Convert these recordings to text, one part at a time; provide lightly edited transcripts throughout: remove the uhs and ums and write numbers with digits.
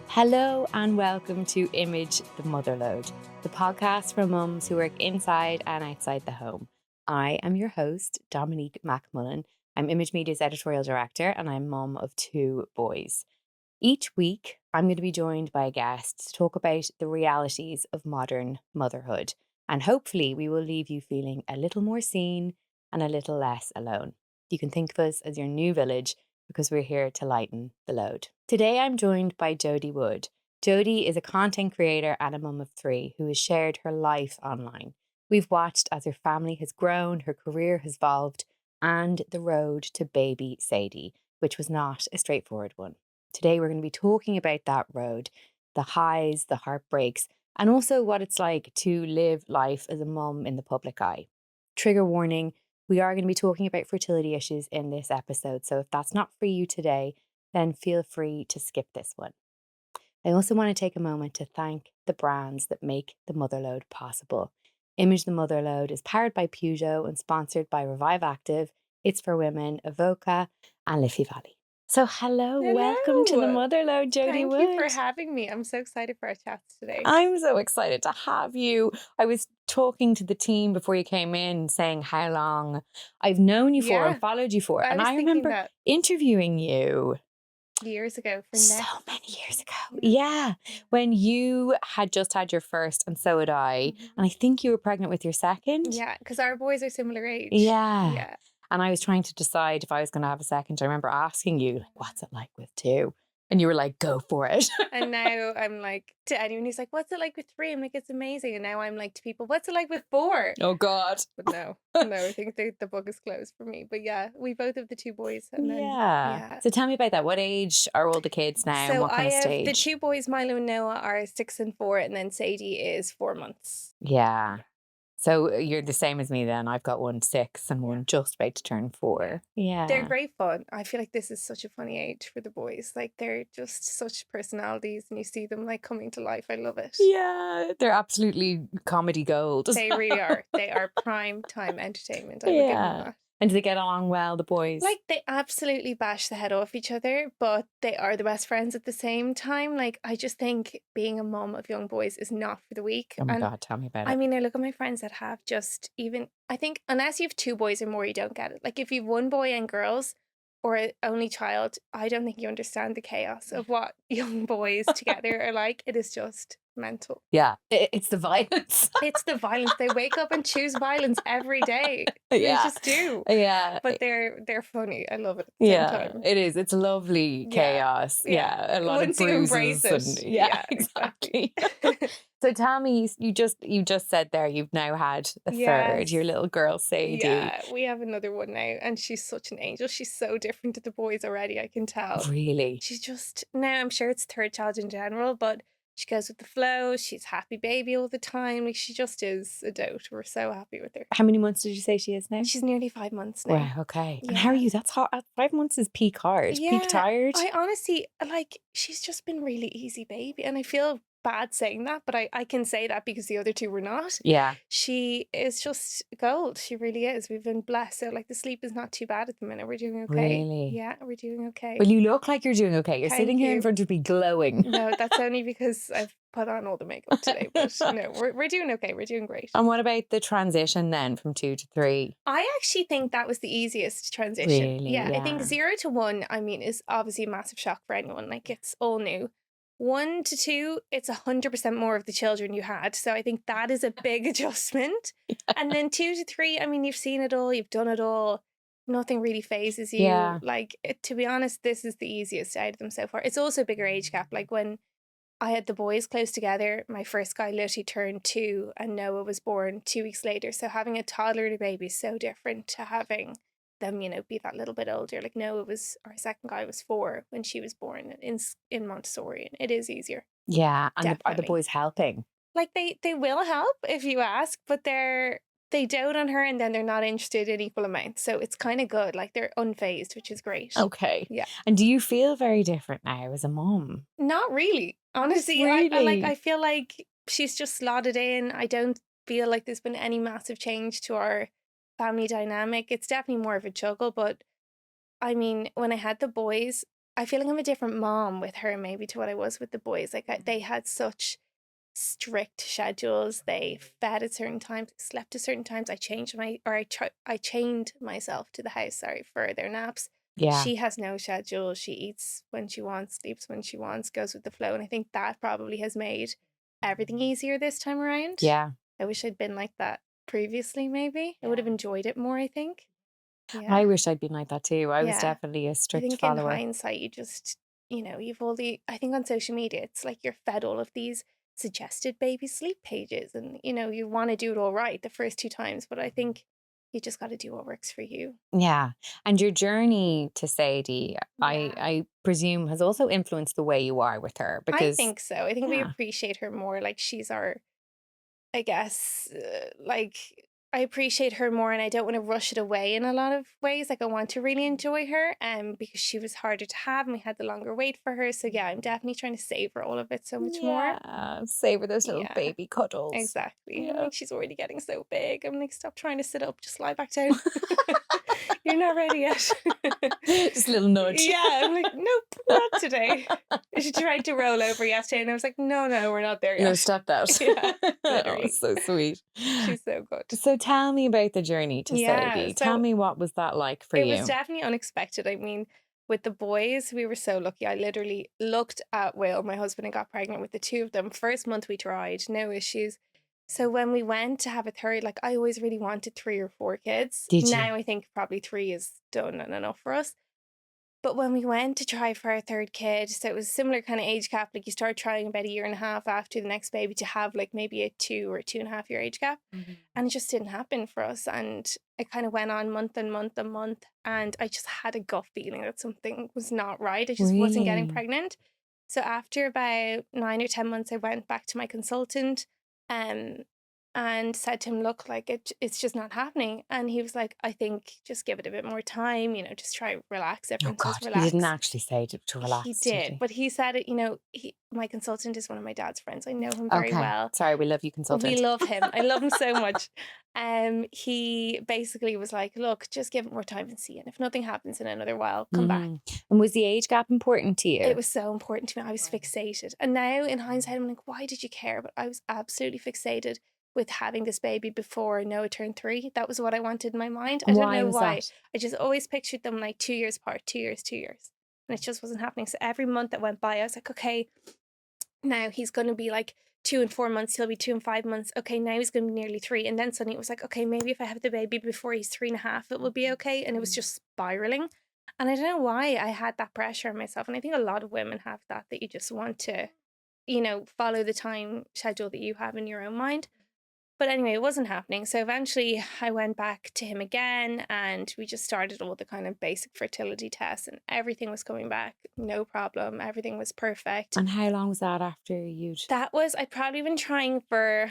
Hello and welcome to IMAGE The Motherload, the podcast for mums who work inside and outside the home. I am your host, Dominique McMullen. I'm Image Media's editorial director and I'm mum of 2 boys. Each week, I'm going to be joined by a guest to talk about the realities of modern motherhood. And hopefully we will leave you feeling a little more seen and a little less alone. You can think of us as your new village because we're here to lighten the load. Today, I'm joined by Jodie Wood. Jodie is a content creator and a mum of 3 who has shared her life online. We've watched as her family has grown, her career has evolved, and the road to baby Sadie, which was not a straightforward one. Today, we're going to be talking about that road, the highs, the heartbreaks, and also what it's like to live life as a mum in the public eye. Trigger warning, we are going to be talking about fertility issues in this episode, so if that's not for you today, then feel free to skip this one. I also want to take a moment to thank the brands that make the Motherload possible. IMAGE The Motherload is powered by Peugeot and sponsored by Revive Active, It's for Women, Evoca, and Liffey Valley. So hello, welcome to the Motherload, Jodie Wood. Thank you for having me. I'm so excited for our chats today. I'm so excited to have you. I was talking to the team before you came in saying how long I've known you for and followed you for. And I remember interviewing you years ago for so many years ago. Yeah. When you had just had your first and so had I. And I think you were pregnant with your second. Yeah, because our boys are similar age. Yeah. And I was trying to decide if I was going to have a second. I remember asking you, what's it like with 2? And you were like, go for it. And now I'm like, to anyone who's like, what's it like with 3? I'm like, it's amazing. And now I'm like to people, what's it like with 4? Oh, God. But no, I think the book is closed for me. But yeah, we both have the 2 boys. And then, So tell me about that. What age are all the kids now? So what kind I of have stage? The 2 boys, Milo and Noah, are 6 and 4. And then Sadie is 4 months. Yeah. So you're the same as me then. I've got one 6 and one just about to turn 4. Yeah. They're great fun. I feel like this is such a funny age for the boys. Like they're just such personalities and you see them like coming to life. I love it. Yeah. They're absolutely comedy gold. They really are. They are prime time entertainment. I would give them that. And do they get along well, the boys? Like they absolutely bash the head off each other, but they are the best friends at the same time. Like I just think being a mom of young boys is not for the weak. Oh my God, tell me about it. I mean, I look at my friends that have just I think unless you have 2 boys or more, you don't get it. Like if you've 1 boy and girls or an only child, I don't think you understand the chaos of what young boys together are like. It is just mental. Yeah, it's the violence. It's the violence. They wake up and choose violence every day. They just do. Yeah. But they're funny. I love it at the same time. It is. It's lovely chaos. Yeah. A lot of bruises. Exactly. So tell me, you just said there you've now had a third, your little girl Sadie. Yeah, we have another one now and she's such an angel. She's so different to the boys already, I can tell. Really? She's just, now I'm sure it's 3rd child in general, but she goes with the flow. She's happy baby all the time. Like she just is a dote. We're so happy with her. How many months did you say she is now? She's nearly 5 months now. Wow, okay. Yeah. And how are you? That's hot. 5 months is peak hard. Yeah, peak tired. I honestly, like, she's just been really easy baby. And I feel bad saying that, but I can say that because the other 2 were not. Yeah. She is just gold. She really is. We've been blessed. So like the sleep is not too bad at the minute. We're doing okay. Really? Yeah, we're doing okay. Well, you look like you're doing okay. You're sitting here in front of me glowing. No, that's only because I've put on all the makeup today. But no, we're doing okay. We're doing great. And what about the transition then from 2 to 3? I actually think that was the easiest transition. Really? Yeah, I think 0 to 1, I mean, is obviously a massive shock for anyone. Like it's all new. 1 to 2, it's 100% more of the children you had. So I think that is a big adjustment. Yeah. And then 2 to 3, I mean, you've seen it all, you've done it all. Nothing really phases you. Yeah. Like, to be honest, this is the easiest out of them so far. It's also a bigger age gap. Like when I had the boys close together, my first guy literally turned 2 and Noah was born 2 weeks later. So having a toddler and a baby is so different to having them, be that little bit older. Like Noah our second guy was 4 when she was born in Montessori, and it is easier. Yeah, and are the boys helping? Like they will help if you ask, but they dote on her and then they're not interested in equal amounts. So it's kind of good. Like they're unfazed, which is great. Okay. Yeah. And do you feel very different now as a mom? Not really. Honestly, really? I feel like she's just slotted in. I don't feel like there's been any massive change to our family dynamic. It's definitely more of a juggle, but I mean, when I had the boys, I feel like I'm a different mom with her maybe to what I was with the boys. Like they had such strict schedules. They fed at certain times, slept at certain times. I chained myself to the house, sorry, for their naps. Yeah. She has no schedule. She eats when she wants, sleeps when she wants, goes with the flow. And I think that probably has made everything easier this time around. Yeah. I wish I'd been like that previously, maybe. I would have enjoyed it more, I think. Yeah. I wish I'd been like that too. I was Yeah. definitely a I strict think in follower. hindsight, you just, you've all I think on social media, it's like you're fed all of these suggested baby sleep pages and, you want to do it all right the first 2 times, but I think you just got to do what works for you. Yeah. And your journey to Sadie, I presume, has also influenced the way you are with her, I because think so. I think we yeah. appreciate her more. Like she's our, I guess, like I appreciate her more and I don't want to rush it away in a lot of ways. Like I want to really enjoy her because she was harder to have and we had the longer wait for her. So yeah, I'm definitely trying to savor all of it so much more. Yeah. Savor those little Yeah, baby cuddles. exactly. I'm Yeah. like, she's already getting so big. I'm like, stop trying to sit up, just lie back down. You're not ready yet. Just a little nudge. Yeah, I'm like, nope, not today. She tried to roll over yesterday and I was like, no, we're not there yet. No, stop that. Yeah, Oh, literally. so sweet. She's so good. So tell me about the journey to Yeah, Sadie. so Tell me, what was that like for it you? was definitely unexpected. I mean, with the boys, we were so lucky. I literally looked at Will, my husband, and got pregnant with the two of them. First month we tried, no issues. So when we went to have a third, like I always really wanted 3 or 4 kids. Did you? Now I think probably 3 is done and enough for us. But when we went to try for our third kid, so it was similar kind of age gap. Like you start trying about a year and a half after the next baby to have like maybe a 2 or 2.5 year age gap. And it just didn't happen for us. And it kind of went on month and month and month. And I just had a gut feeling that something was not right. I just wasn't getting Really? pregnant. So after about 9 or 10 months, I went back to my consultant and said to him, look, like it's just not happening. And he was like, I think just give it a bit more time, just try relax. Oh Everyone God, says he relax. didn't actually say to relax. He did, but he said it, my consultant is one of my dad's friends. I know him very Okay. well. Sorry, we love you, consultant. We love him. I love him so much. He basically was like, look, just give it more time and see. And if nothing happens in another while, come back. And was the age gap important to you? It was so important to me. I was fixated. And now in hindsight, I'm like, why did you care? But I was absolutely fixated with having this baby before Noah turned 3. That was what I wanted in my mind. I don't know why. That? I just always pictured them like 2 years apart, 2 years. And it just wasn't happening. So every month that went by, I was like, okay, now he's going to be like 2 and 4 months. He'll be 2 and 5 months. Okay, now he's going to be nearly 3. And then suddenly it was like, okay, maybe if I have the baby before he's 3.5, it will be okay. And it was just spiraling. And I don't know why I had that pressure on myself. And I think a lot of women have that you just want to, follow the time schedule that you have in your own mind. But anyway, it wasn't happening. So eventually I went back to him again and we just started all the kind of basic fertility tests and everything was coming back. No problem. Everything was perfect. And how long was that after you'd... I'd probably been trying for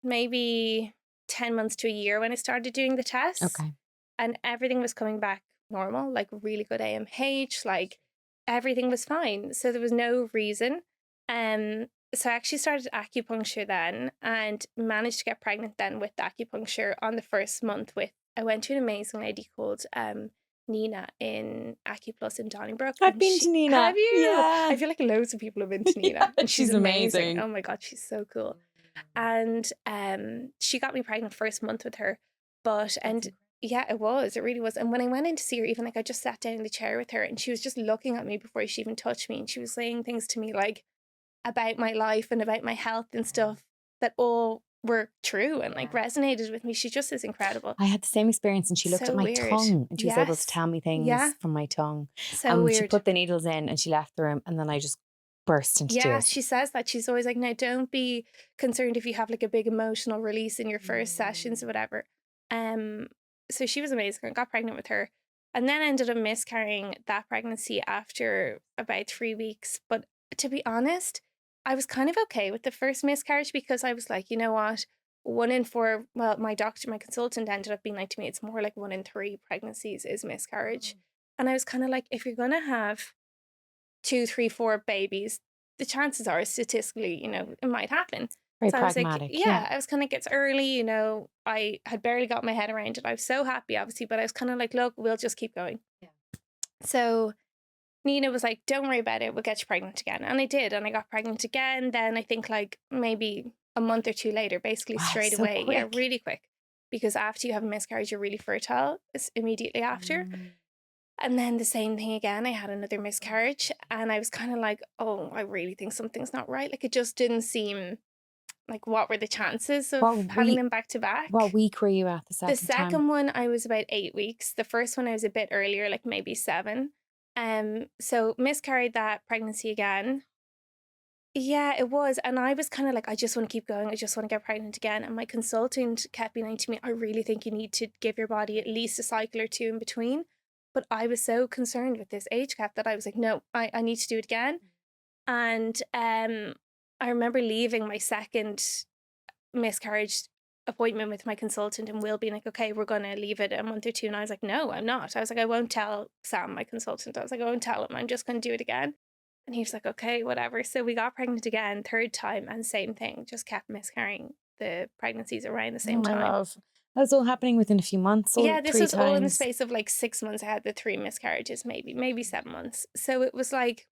maybe 10 months to a year when I started doing the tests. Okay. And everything was coming back normal, like really good AMH, like everything was fine. So there was no reason. So I actually started acupuncture then and managed to get pregnant then with acupuncture on the first month I went to an amazing lady called Nina in AcuPlus in Donnybrook. I've been to Nina. Have you? Yeah. I feel like loads of people have been to Nina. And she's amazing. Oh my God, she's so cool. And she got me pregnant first month with her. Yeah, it really was. And when I went in to see her, even like I just sat down in the chair with her and she was just looking at me before she even touched me. And she was saying things to me like about my life and about my health and stuff that all were true and like resonated with me. She just is incredible. I had the same experience and she looked at my tongue and she was able to tell me things from my tongue. So weird. She put the needles in and she left the room and then I just burst into tears. Yeah, she says that. She's always like, now don't be concerned if you have like a big emotional release in your first sessions or whatever. So she was amazing. I got pregnant with her and then ended up miscarrying that pregnancy after about 3 weeks. But to be honest, I was kind of okay with the first miscarriage because I was like, you know what? 1 in 4, well, my consultant ended up being like to me, it's more like 1 in 3 pregnancies is miscarriage. And I was kind of like, if you're going to have 2, 3, 4 babies, the chances are statistically, it might happen. Very so pragmatic. I was like, yeah, I was kind of, it's early, I had barely got my head around it. I was so happy, obviously, but I was kind of like, look, we'll just keep going. So Nina was like, don't worry about it, we'll get you pregnant again. And I did, and I got pregnant again. Then I think like maybe a month or two later, basically Wow, straight so away. Yeah, quick. really quick. Because after you have a miscarriage, you're really fertile immediately after. And then the same thing again, I had another miscarriage, and I was kind of like, oh, I really think something's not right. Like, it just didn't seem like, what were the chances of having them back to back? What week were you at the The second time? second one, I was about 8 weeks. The first one, I was a bit earlier, like maybe 7. So miscarried that pregnancy again. Yeah, it was. And I was kind of like, I just want to keep going. I just want to get pregnant again. And my consultant kept being like to me, I really think you need to give your body at least a cycle or 2 in between. But I was so concerned with this age gap that I was like, no, I need to do it again. And I remember leaving my second miscarriage appointment with my consultant, and Will being like, okay, we're going to leave it a month or 2. And I was like, no, I'm not. I was like, I won't tell Sam, my consultant. I was like, I won't tell him. I'm just going to do it again. And he was like, okay, whatever. So we got pregnant again, third time, and same thing, just kept miscarrying the pregnancies around the same time. Love. That was all happening within a few months. Yeah, this was all in the times. space of like 6 months. I had the 3 miscarriages, maybe 7 months. So it was like,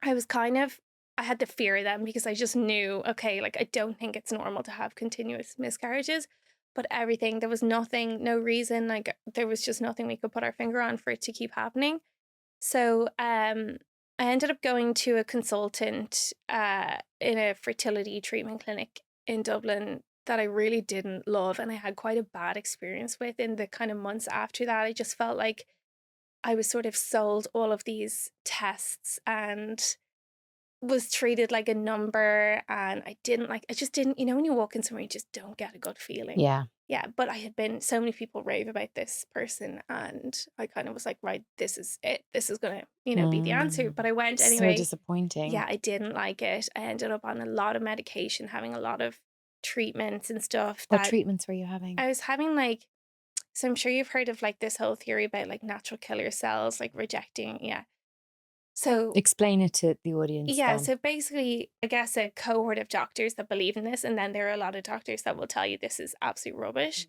I was kind of, I had the fear of them because I just knew, okay, like I don't think it's normal to have continuous miscarriages, but everything, there was nothing, no reason, like there was just nothing we could put our finger on for it to keep happening. So I ended up going to a consultant in a fertility treatment clinic in Dublin that I really didn't love, and I had quite a bad experience with in the kind of months after that. I just felt like I was sort of sold all of these tests and was treated like a number, and I just didn't, when you walk in somewhere, you just don't get a good feeling. Yeah. Yeah, but I had been, so many people rave about this person, and I kind of was like, right, this is it. This is going to, be the answer. But I went anyway. So disappointing. Yeah, I didn't like it. I ended up on a lot of medication, having a lot of treatments and stuff. What treatments were you having? I was having like, so I'm sure you've heard of like this whole theory about like natural killer cells, like rejecting. Yeah. So explain it to the audience. Yeah, then. so basically, I guess a cohort of doctors that believe in this, and then there are a lot of doctors that will tell you this is absolute rubbish.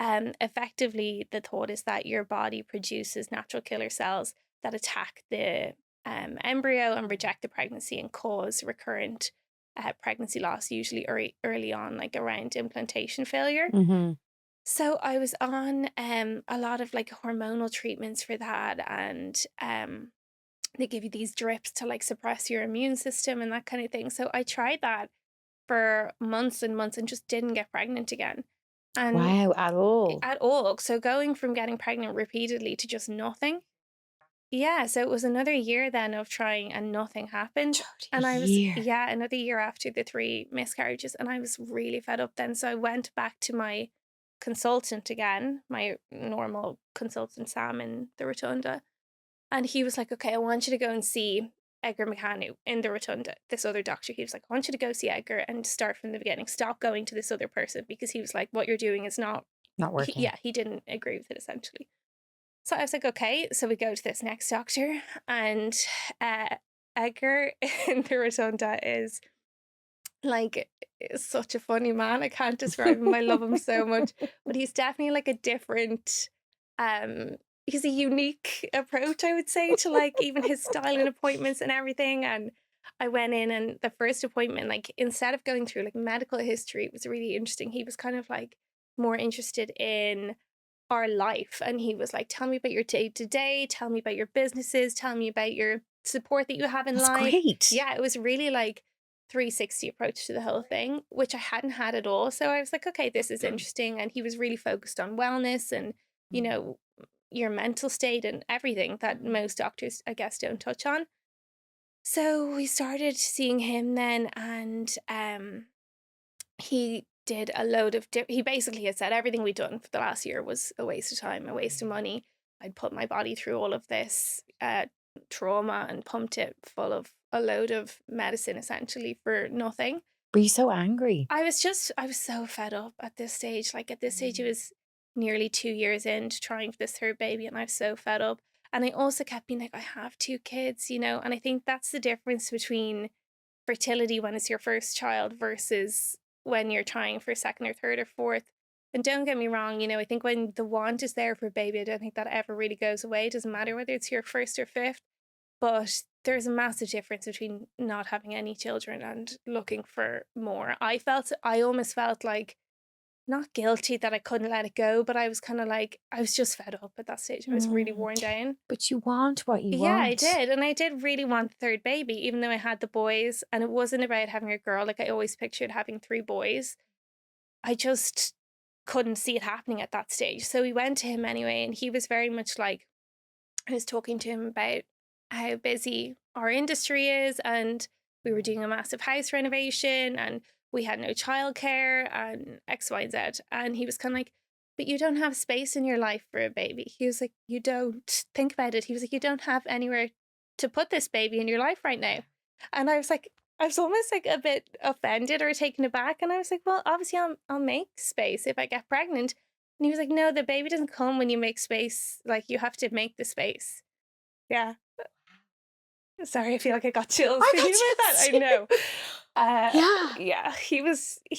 Effectively, the thought is that your body produces natural killer cells that attack the embryo and reject the pregnancy and cause recurrent pregnancy loss, usually early on, like around implantation failure. Mm-hmm. So I was on a lot of like hormonal treatments for that, and they give you these drips to like suppress your immune system and that kind of thing. So I tried that for months and months and just didn't get pregnant again. And Wow, at all. At all. So going from getting pregnant repeatedly to just nothing. Yeah, so it was another year then of trying and nothing happened. Jodie, And I was, year. yeah, another year after the 3 miscarriages. And I was really fed up then. So I went back to my consultant again, my normal consultant, Sam, in the Rotunda. And he was like, okay, I want you to go and see Edgar McCann in the Rotunda, this other doctor. He was like, I want you to go see Edgar and start from the beginning. Stop going to this other person, because he was like, what you're doing is not working. He didn't agree with it, essentially. So I was like, okay. So we go to this next doctor, and Edgar in the Rotunda is like such a funny man. I can't describe him. I love him so much, but he's definitely like a different he's a unique approach, I would say, to like even his style and appointments and everything. And I went in, and the first appointment, like instead of going through like medical history, it was really interesting. He was kind of like more interested in our life, and he was like, tell me about your day to day, tell me about your businesses, tell me about your support that you have in That's life. great. Yeah, it was really like 360 approach to the whole thing, which I hadn't had at all. So I was like, okay, this is interesting. And he was really focused on wellness and, your mental state and everything that most doctors, I guess, don't touch on. So we started seeing him then, and he did a load of he basically had said everything we'd done for the last year was a waste of time, a waste of money. I'd put my body through all of this trauma and pumped it full of a load of medicine, essentially, for nothing. Were you so angry? I was so fed up at this stage. Like at this stage, it was nearly 2 years into trying for this third baby, and I was so fed up. And I also kept being like, I have 2 kids, and I think that's the difference between fertility when it's your first child versus when you're trying for second or third or fourth. And don't get me wrong, you know, I think when the want is there for a baby, I don't think that ever really goes away. It doesn't matter whether it's your first or fifth, but there's a massive difference between not having any children and looking for more. I almost felt like not guilty that I couldn't let it go, but I was kind of like, I was just fed up at that stage. I was really worn down. But you want what you Yeah, I want. did. And I did really want the third baby, even though I had the boys. And it wasn't about having a girl. Like I always pictured having 3 boys. I just couldn't see it happening at that stage. So we went to him anyway. And he was very much like, I was talking to him about how busy our industry is. And we were doing a massive house renovation and we had no childcare and X, Y, and Z. And he was kind of like, but you don't have space in your life for a baby. He was like, you don't think about it. He was like, you don't have anywhere to put this baby in your life right now. And I was like, I was almost like a bit offended or taken aback. And I was like, well, obviously I'll make space if I get pregnant. And he was like, no, the baby doesn't come when you make space. Like you have to make the space. Yeah. Sorry, I feel like I got chills I thinking got about that. I chills know. Yeah. Yeah,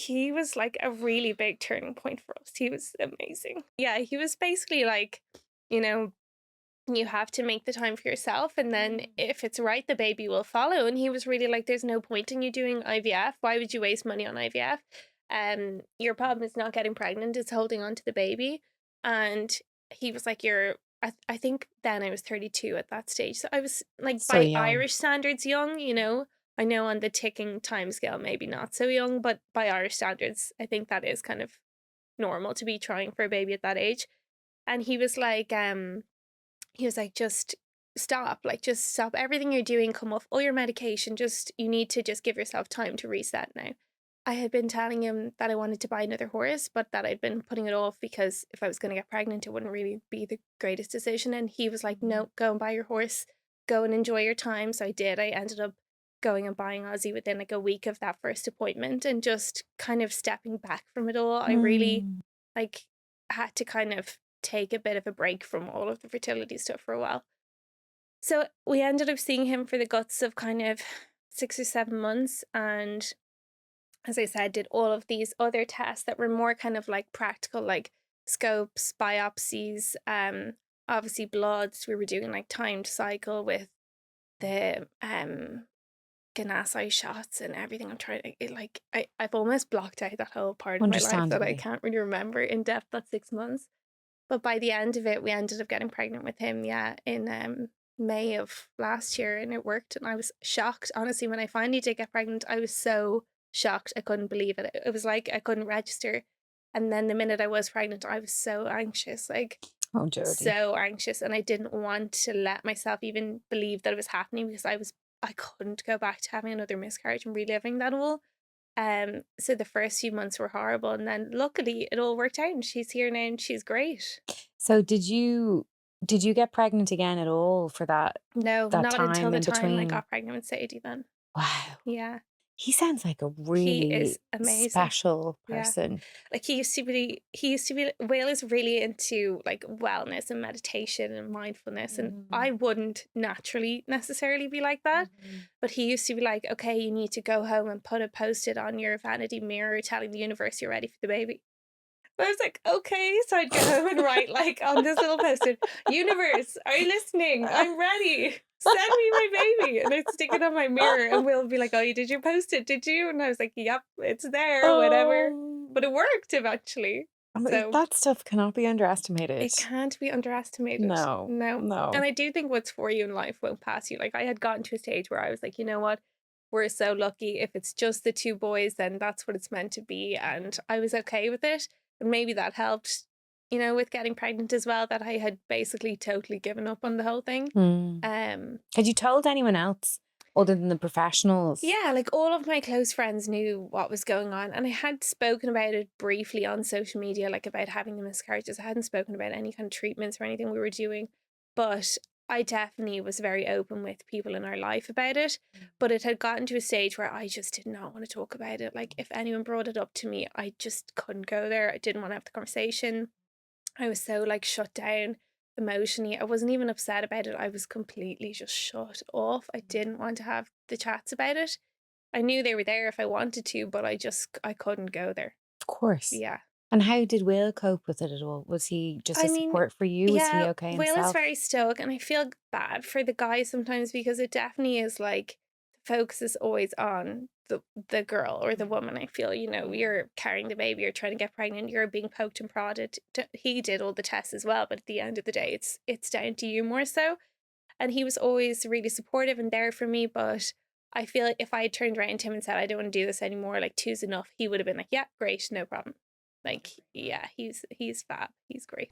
he was like a really big turning point for us. He was amazing. Yeah, he was basically like, you know, you have to make the time for yourself, and then if it's right, the baby will follow. And he was really like, there's no point in you doing IVF. Why would you waste money on IVF? Your problem is not getting pregnant, it's holding on to the baby. And he was like, I think then I was 32 at that stage. So I was like, So by young. Irish standards, young, you know. I know on the ticking time scale, maybe not so young, but by Irish standards, I think that is kind of normal to be trying for a baby at that age. And he was like, just stop everything you're doing, come off all your medication. You need to just give yourself time to reset now. I had been telling him that I wanted to buy another horse, but that I'd been putting it off because if I was going to get pregnant, it wouldn't really be the greatest decision. And he was like, no, go and buy your horse, go and enjoy your time. So I did. I ended up going and buying Ozzy within like a week of that first appointment and just kind of stepping back from it all. I really like had to kind of take a bit of a break from all of the fertility stuff for a while. So we ended up seeing him for the guts of kind of 6 or 7 months. And as I said, did all of these other tests that were more kind of like practical, like scopes, biopsies, obviously bloods. We were doing like timed cycle with the Ganassi shots and everything. I'm trying to, I've almost blocked out that whole part of my life that I Understandably. can't really remember in depth that 6 months. But by the end of it, we ended up getting pregnant with him, yeah, in May of last year, and it worked. And I was shocked, honestly, when I finally did get pregnant. I was so shocked. I couldn't believe it. It was like I couldn't register. And then the minute I was pregnant, I was so anxious, like Oh, Jodie. so anxious. And I didn't want to let myself even believe that it was happening because I couldn't go back to having another miscarriage and reliving that all. So the first few months were horrible, and then luckily it all worked out, and she's here now, and she's great. So did you get pregnant again at all for that No, not time until the in time I between? got pregnant with Sadie. Then, Wow. yeah, He sounds like a he is really amazing. special Yeah. person. Like he used to be. Will is really into like wellness and meditation and mindfulness, and I wouldn't naturally necessarily be like that. But he used to be like, okay, you need to go home and put a post-it on your vanity mirror telling the universe you're ready for the baby. I was like, okay. So I'd go home and write like on this little post-it, universe, are you listening? I'm ready. Send me my baby. And I'd stick it on my mirror and Will be like, oh, you did your post-it, did you? And I was like, yep, it's there, whatever. But it worked eventually. So that stuff cannot be underestimated. it can't be underestimated. No. And I do think what's for you in life won't pass you. Like I had gotten to a stage where I was like, you know what? We're so lucky. If it's just the 2 boys, then that's what it's meant to be. And I was okay with it. And maybe that helped, you know, with getting pregnant as well, that I had basically totally given up on the whole thing. Had you told anyone else other than the professionals? Yeah, like all of my close friends knew what was going on. And I had spoken about it briefly on social media, like about having the miscarriages. I hadn't spoken about any kind of treatments or anything we were doing. But I definitely was very open with people in our life about it. But it had gotten to a stage where I just did not want to talk about it. Like if anyone brought it up to me, I just couldn't go there. I didn't want to have the conversation. I was so like shut down emotionally. I wasn't even upset about it. I was completely just shut off. I didn't want to have the chats about it. I knew they were there if I wanted to, but I couldn't go there. Of course. Yeah. And how did Will cope with it at all? Was he just I a mean, support for you? Was he yeah, okay Will is himself? very stoic, and I feel bad for the guy sometimes because it definitely is like the focus is always on the girl or the woman. I feel, you're carrying the baby, you're trying to get pregnant, you're being poked and prodded. He did all the tests as well, but at the end of the day, it's down to you more so. And he was always really supportive and there for me, but I feel like if I had turned around to him and said I don't want to do this anymore, like two's enough, he would have been like, yeah, great, no problem. Like, yeah, he's fab, he's great.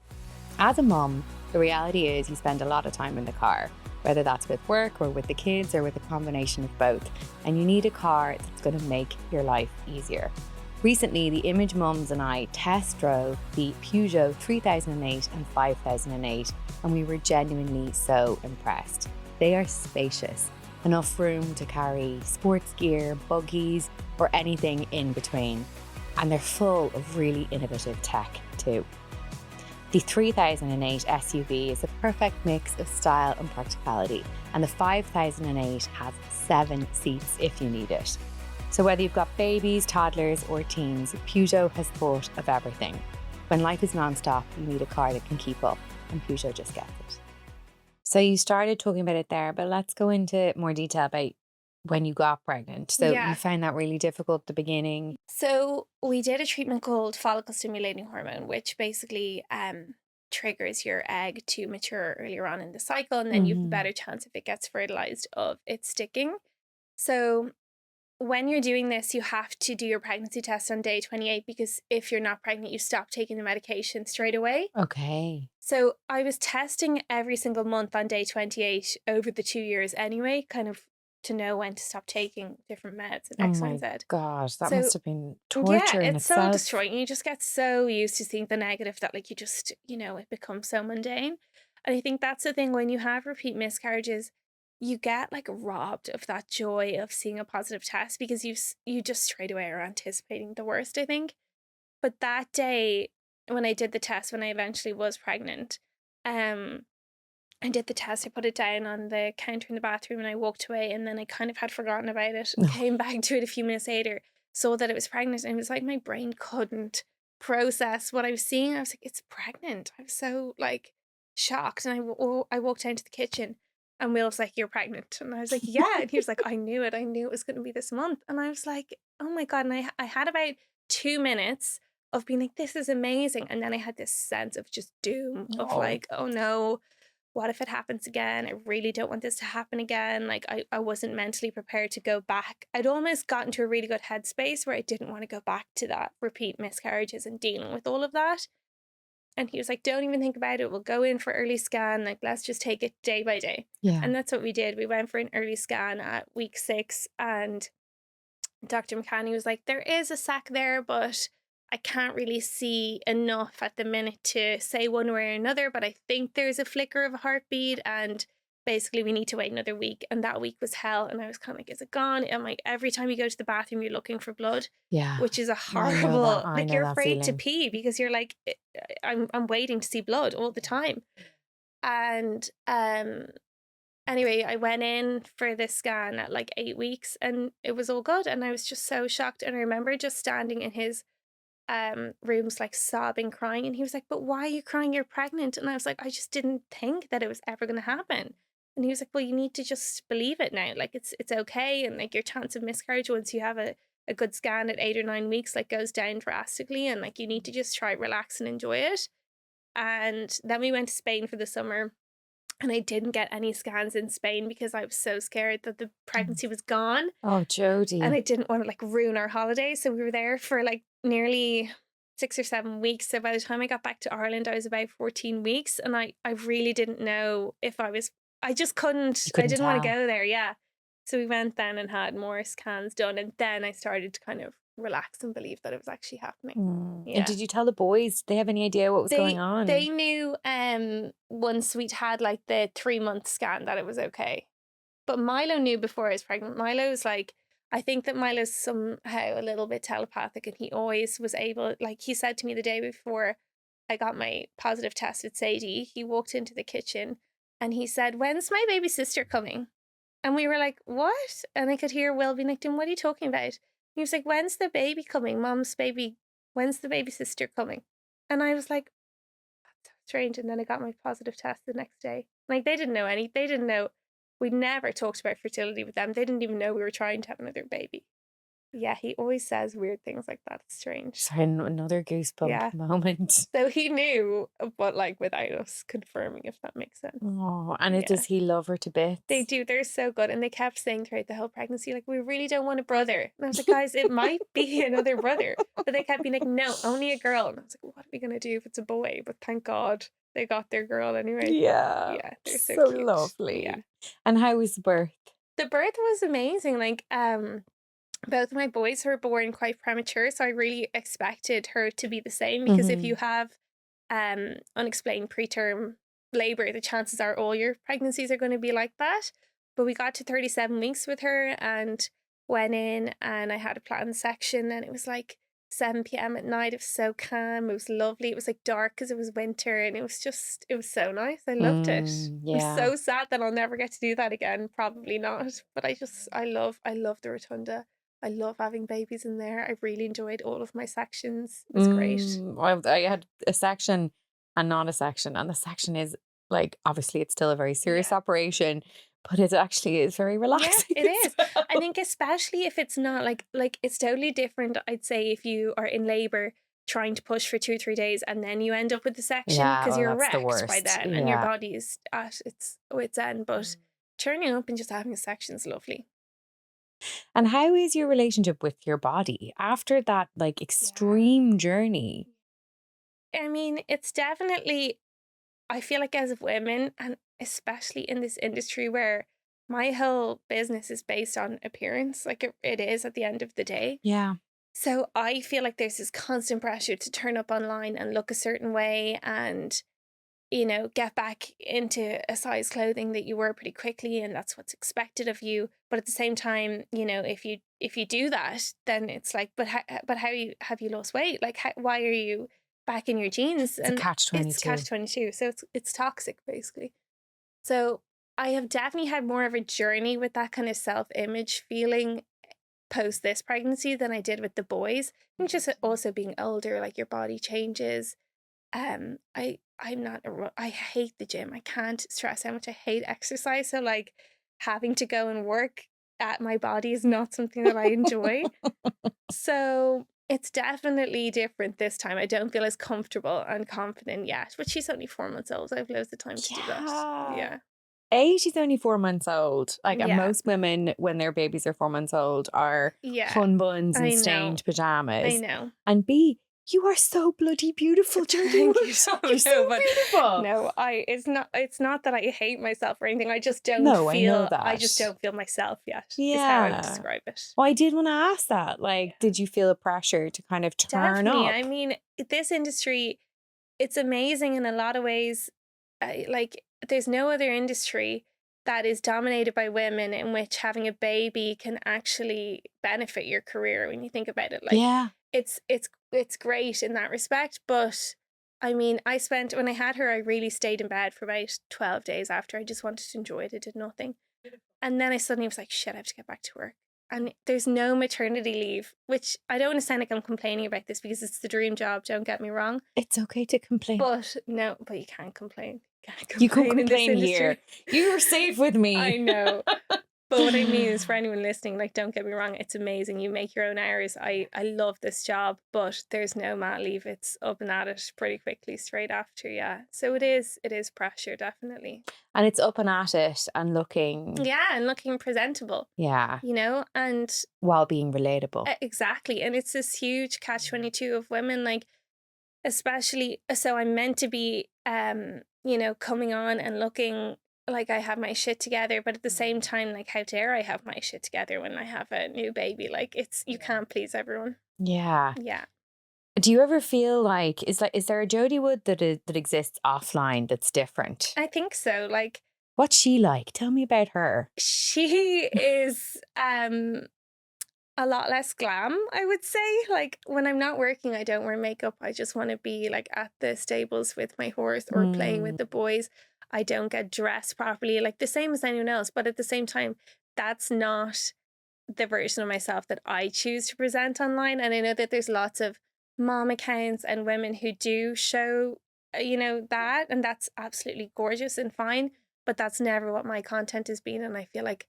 As a mum, the reality is you spend a lot of time in the car, whether that's with work or with the kids or with a combination of both. And you need a car that's going to make your life easier. Recently, the Image mums and I test drove the Peugeot 3008 and 5008, and we were genuinely so impressed. They are spacious, enough room to carry sports gear, buggies, or anything in between. And they're full of really innovative tech too. The 3008 SUV is a perfect mix of style and practicality, and the 5008 has 7 seats if you need it. So whether you've got babies, toddlers or teens, Peugeot has thought of everything. When life is non-stop, you need a car that can keep up, and Peugeot just gets it. So you started talking about it there, but let's go into more detail about when you got pregnant. So Yeah. you found that really difficult at the beginning. So we did a treatment called follicle stimulating hormone, which basically triggers your egg to mature earlier on in the cycle, and then you have a better chance if it gets fertilized of it sticking. So when you're doing this, you have to do your pregnancy test on day 28 because if you're not pregnant, you stop taking the medication straight away. Okay. So I was testing every single month on day 28 over the 2 years anyway, kind of to know when to stop taking different meds and Oh X, Y, my and Z. gosh, that So must have been yeah, torture in it's so itself. destroying. You just get so used to seeing the negative that like you just, it becomes so mundane. And I think that's the thing when you have repeat miscarriages, you get like robbed of that joy of seeing a positive test because you just straight away are anticipating the worst, I think. But that day when I did the test, when I eventually was pregnant, I did the test, I put it down on the counter in the bathroom and I walked away, and then I kind of had forgotten about it, came back to it a few minutes later, saw that it was pregnant, and it was like my brain couldn't process what I was seeing. I was like, it's pregnant. I was so like shocked. And I walked down to the kitchen and Will was like, you're pregnant. And I was like, yeah. And he was like, I knew it. I knew it was going to be this month. And I was like, oh my God. And I had about 2 minutes of being like, this is amazing. And then I had this sense of just doom of like, oh no, what if it happens again? I really don't want this to happen again. Like I wasn't mentally prepared to go back. I'd almost gotten to a really good headspace where I didn't want to go back to that repeat miscarriages and dealing with all of that. And he was like, don't even think about it. We'll go in for early scan. Like, let's just take it day by day. Yeah. And that's what we did. We went for an early scan at week 6, and Dr. McCanny was like, there is a sac there, but I can't really see enough at the minute to say one way or another, but I think there's a flicker of a heartbeat, and basically we need to wait another week. And that week was hell. And I was kind of like, is it gone? And like, every time you go to the bathroom, you're looking for blood. Yeah. Which is a I know horrible, that. I like know you're that afraid to feeling. pee because you're like, I'm waiting to see blood all the time. And anyway, I went in for this scan at like 8 weeks and it was all good. And I was just so shocked. And I remember just standing in his rooms, like sobbing, crying. And he was like, but why are you crying? You're pregnant. And I was like, I just didn't think that it was ever going to happen. And he was like, well, you need to just believe it now. Like it's okay. And like your chance of miscarriage once you have a good scan at 8 or 9 weeks, like goes down drastically. And like you need to just try relax and enjoy it. And then we went to Spain for the summer. And I didn't get any scans in Spain because I was so scared that the pregnancy was gone. Oh, Jodie. And I didn't want to like ruin our holiday. So we were there for like nearly 6 or 7 weeks. So by the time I got back to Ireland, I was about 14 weeks. And I really didn't know if I just couldn't I didn't want to go there. Yeah. So we went then and had more scans done. And then I started to kind of relax and believe that it was actually happening. And did you tell the boys? Did they have any idea what was going on? They knew once we'd had like the 3-month scan that it was okay. But Milo knew before I was pregnant. Milo's like, I think that Milo's somehow a little bit telepathic, and he always was able, like he said to me the day before I got my positive test with Sadie, he walked into the kitchen and he said, when's my baby sister coming? And we were like, what? And I could hear Will being like, what are you talking about? He was like, when's the baby coming? Mom's baby when's the baby sister coming? And I was like, that's so strange. And then I got my positive test the next day. Like, they didn't know they didn't know. We never talked about fertility with them. They didn't even know we were trying to have another baby. Yeah, he always says weird things like that. It's strange. Sorry, another goosebump Yeah. moment. So he knew, but like without us confirming, if that makes sense. Oh, and Yeah. does he love her to bits? They do. They're so good. And they kept saying throughout the whole pregnancy, like, we really don't want a brother. And I was like, guys, it might be another brother. But they kept being like, no, only a girl. And I was like, what are we going to do if it's a boy? But thank God they got their girl anyway. Yeah. Yeah, they're so cute. Lovely. Yeah. And how was the birth? The birth was amazing. Like, both of my boys were born quite premature, so I really expected her to be the same, because if you have unexplained preterm labor, the chances are all your pregnancies are going to be like that. But we got to 37 weeks with her and went in, and I had a planned section, and it was like 7 p.m. at night. It was so calm. It was lovely. It was like dark because it was winter, and it was so nice. I loved it. Yeah. I'm so sad that I'll never get to do that again. Probably not. But I love the rotunda. I love having babies in there. I really enjoyed all of my sections. It was great. Well, I had a section and not a section. And the section is like, obviously it's still a very serious operation, but it actually is very relaxing. Yeah, it is. I think especially if it's not like it's totally different, I'd say, if you are in labor trying to push for 2-3 days and then you end up with the section, because you're that's the wrecked by worst. then and your body is at its end. But turning up and just having a section is lovely. And how is your relationship with your body after that like extreme journey? I mean, it's definitely, I feel like as of women, and especially in this industry where my whole business is based on appearance, like it is at the end of the day. Yeah. So I feel like there's this constant pressure to turn up online and look a certain way and, get back into a size clothing that you wear pretty quickly, and that's what's expected of you. But at the same time, if you do that, then it's like, but how have you lost weight? Like, why are you back in your jeans? It's a catch-22. It's catch-22. So it's toxic, basically. So I have definitely had more of a journey with that kind of self-image feeling post this pregnancy than I did with the boys. I think just also being older, like your body changes. I hate the gym. I can't stress how much I hate exercise. So like having to go and work at my body is not something that I enjoy. So it's definitely different this time. I don't feel as comfortable and confident yet. But she's only 4 months old. I have loads of time to do that. Yeah. She's only 4 months old. Like, and most women, when their babies are 4 months old, are fun buns and stained pajamas. I know. And B, you are so bloody beautiful, Jodie Wood. You're so beautiful. No, it's not that I hate myself or anything. I just don't feel. I know that. I just don't feel myself yet. Yeah. Is how I would describe it. Well, I did want to ask that. Like, did you feel a pressure to kind of turn Definitely. up? I mean, this industry, it's amazing in a lot of ways. Like, there's no other industry that is dominated by women in which having a baby can actually benefit your career when you think about it. Like, it's great in that respect. But I mean, when I had her, I really stayed in bed for about 12 days after. I just wanted to enjoy it. I did nothing. And then I suddenly was like, shit, I have to get back to work. And there's no maternity leave, which I don't want to sound like I'm complaining about this because it's the dream job, don't get me wrong. It's okay to complain. But you can't complain. You can complain here. You're safe with me. I know. But what I mean is, for anyone listening, like, don't get me wrong, it's amazing. You make your own hours. I love this job, but there's no mat leave. It's up and at it pretty quickly straight after, yeah. So it is pressure, definitely. And it's up and at it and looking... Yeah, and looking presentable. Yeah. And... while being relatable. Exactly. And it's this huge catch-22 of women, like, especially... So I'm meant to be, coming on and looking... like I have my shit together, but at the same time, like, how dare I have my shit together when I have a new baby? Like, you can't please everyone. Yeah. Yeah. Do you ever feel like, is there a Jodie Wood that exists offline that's different? I think so. Like, what's she like? Tell me about her. She is a lot less glam, I would say. Like, when I'm not working, I don't wear makeup. I just want to be like at the stables with my horse or playing with the boys. I don't get dressed properly, like the same as anyone else. But at the same time, that's not the version of myself that I choose to present online. And I know that there's lots of mom accounts and women who do show, that, and that's absolutely gorgeous and fine, but that's never what my content has been, and I feel like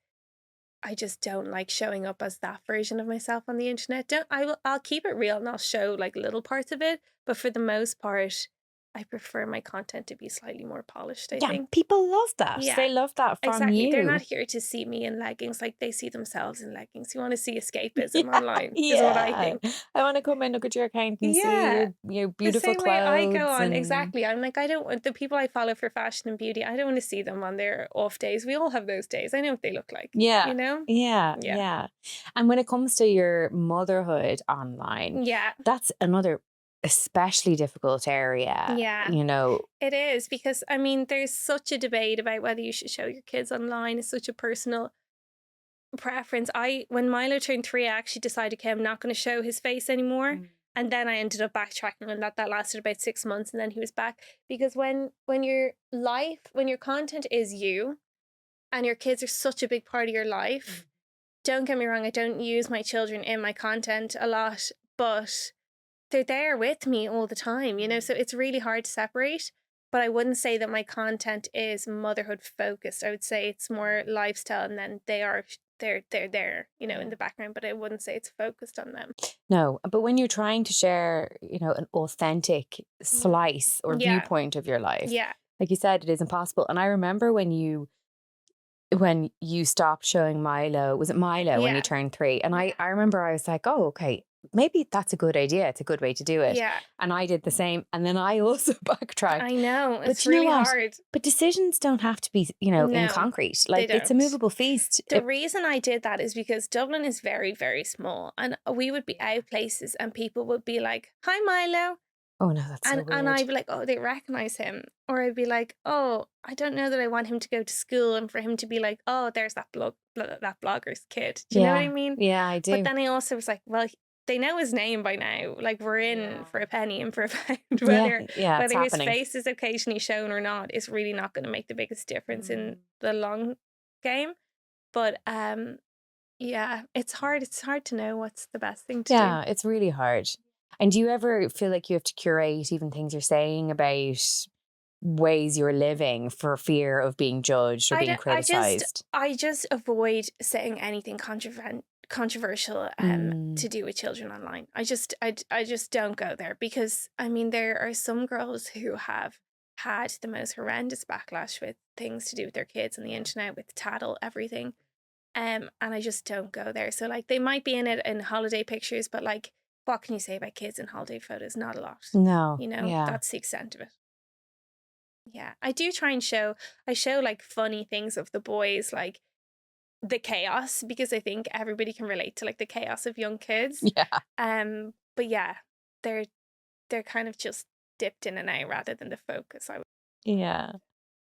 I just don't like showing up as that version of myself on the internet. I'll keep it real and I'll show like little parts of it, but for the most part, I prefer my content to be slightly more polished, I Yeah, think. people love that. Yeah, They love that from exactly. They're you. not here to see me in leggings, like they see themselves in leggings. You want to see escapism Yeah, online, is what I think. I want to come and look at your account and see Yeah. your The beautiful same way I go clothes on, and exactly. I'm like, I don't want the people I follow for fashion and beauty, I don't want to see them on their off days. We all have those days. I know what they look like. yeah, You know? yeah, Yeah. yeah. And when it comes to your motherhood online, Yeah. that's another especially difficult area. Yeah. You know, It is, because I mean, there's such a debate about whether you should show your kids online. It's such a personal preference. When Milo turned 3, I actually decided, okay, I'm not going to show his face anymore. And then I ended up backtracking on that. That lasted about 6 months, and then he was back. Because when your content is you, and your kids are such a big part of your life, don't get me wrong, I don't use my children in my content a lot, but they're there with me all the time, so it's really hard to separate. But I wouldn't say that my content is motherhood focused. I would say it's more lifestyle, and then they're there, in the background, but I wouldn't say it's focused on them. no, but when you're trying to share, an authentic slice or Yeah. viewpoint of your life, Yeah. like you said, it is impossible. And I remember when you stopped showing Milo, was it Milo when Yeah. you turned 3? And I remember I was like, oh, okay, maybe that's a good idea. It's a good way to do it. Yeah. And I did the same. And then I also backtracked. I know. But It's you know really what? hard. But decisions don't have to be, in No, concrete. Like, it's a don't. movable feast. The reason I did that is because Dublin is very, very small, and we would be out places and people would be like, "Hi, Milo." Oh no, that's so weird. And I'd be like, "Oh, they recognize him." Or I'd be like, "Oh, I don't know that I want him to go to school," and for him to be like, "Oh, there's that that blogger's kid." Do you know what I mean? Yeah, I do. But then I also was like, "Well, they know his name by now. Like, we're in for a penny and for a pound. Whether it's his happening. face is occasionally shown or not is really not going to make the biggest difference in the long game." But yeah, it's hard. It's hard to know what's the best thing to do. Yeah, it's really hard. And do you ever feel like you have to curate even things you're saying about ways you're living for fear of being judged or being criticized? I just avoid saying anything controversial to do with children online. I just don't go there, because I mean, there are some girls who have had the most horrendous backlash with things to do with their kids on the internet, with tattle, everything. And I just don't go there. So like, they might be in it in holiday pictures, but like, what can you say about kids in holiday photos? Not a lot. No. That's the extent of it. Yeah. I do try and show like funny things of the boys, like the chaos, because I think everybody can relate to like the chaos of young kids. Yeah. But yeah, they're kind of just dipped in and out rather than the focus. Yeah.